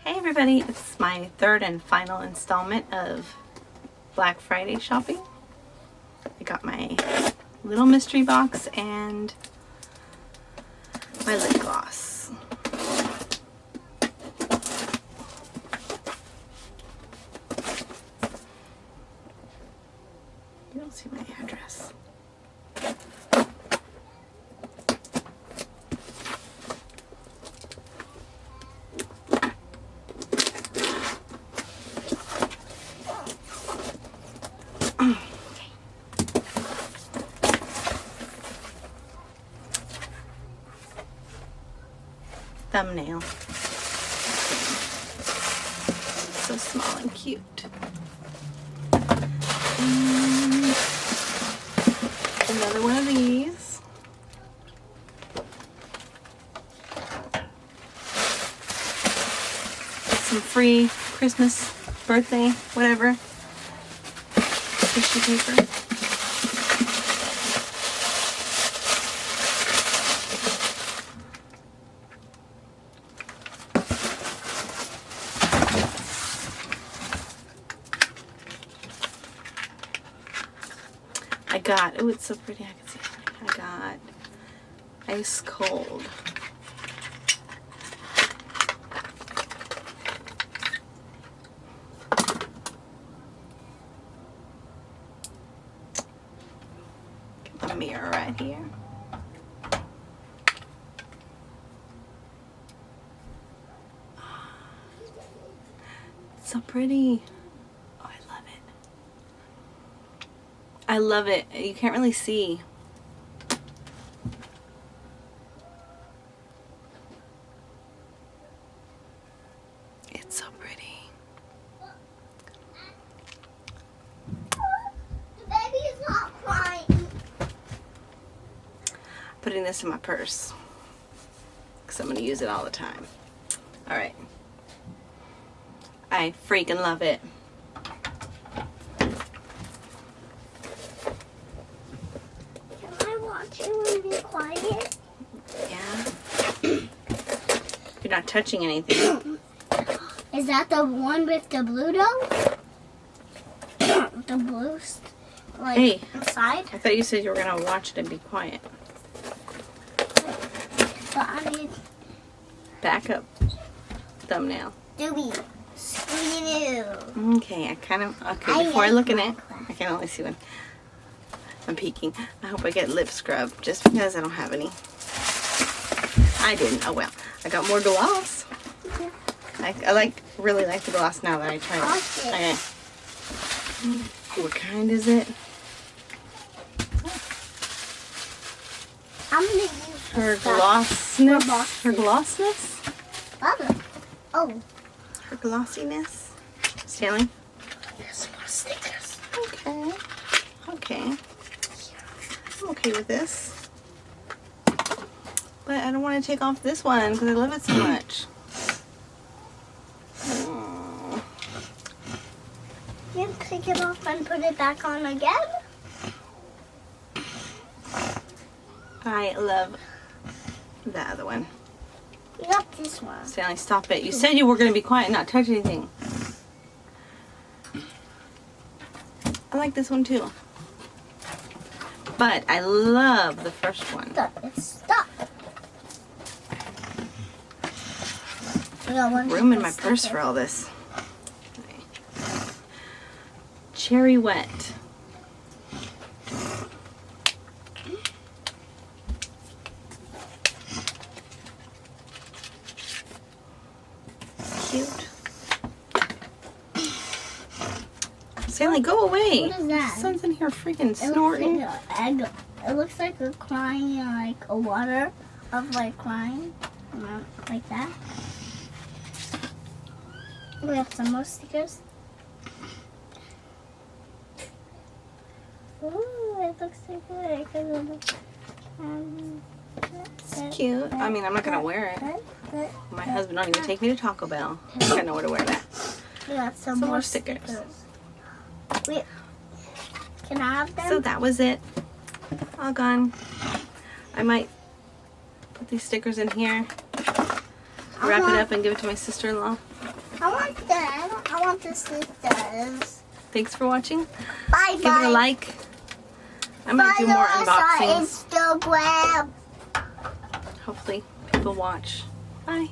Hey everybody, it's my third and final installment of Black Friday shopping. I got my little mystery box and my lip gloss. You don't see my address. Thumbnail. So small and cute. And another one of these. Some free Christmas, birthday, whatever tissue paper. Oh, it's so pretty. I can see it. I got ice cold. Get a mirror right here. It's so pretty. I love it. You can't really see. It's so pretty. The baby's not crying. Putting this in my purse because I'm going to use it all the time. All right. I freaking love it. You be quiet. Yeah. You're not touching anything. Is that the one with the blue though? The blue, like, hey, inside? I thought you said you were going to watch it and be quiet. But I need... Back up. Thumbnail. Doobie. Scooby-Doo. Okay, okay, before I look in it, I can only see one. I'm peeking. I hope I get lip scrub just because I don't have any. I didn't. Oh well. I got more gloss. I really like the gloss now that I tried it. Okay. What kind is it? I'm gonna use Her Glossinss. Her Glossinss? Oh. Her Glossiness. Stanley? There's more stickers. Okay. Okay. I'm okay with this. But I don't want to take off this one because I love it so much. You can take it off and put it back on again? I love the other one. You got this one. Stanley, stop it. You said you were going to be quiet and not touch anything. I like this one too. But I love the first one. It's stuck. Room in my purse for all this. Okay. Cherry Wet. Cute. Stanley, go away. What is that? Son's in here freaking snorting. It looks like a crying, like a water of like crying, like that. We have some more stickers. Ooh, it looks so good. It's cute. I mean, I'm not gonna wear it. My husband don't even take me to Taco Bell. I don't know where to wear that. We got some more stickers. Wait, can I have them? So that was it. All gone. I might put these stickers in here, wrap it up, and give it to my sister-in-law. sisters. Thanks for watching. Bye Give it a like. I'm going to do more unboxings. Instagram. Hopefully people watch. Bye.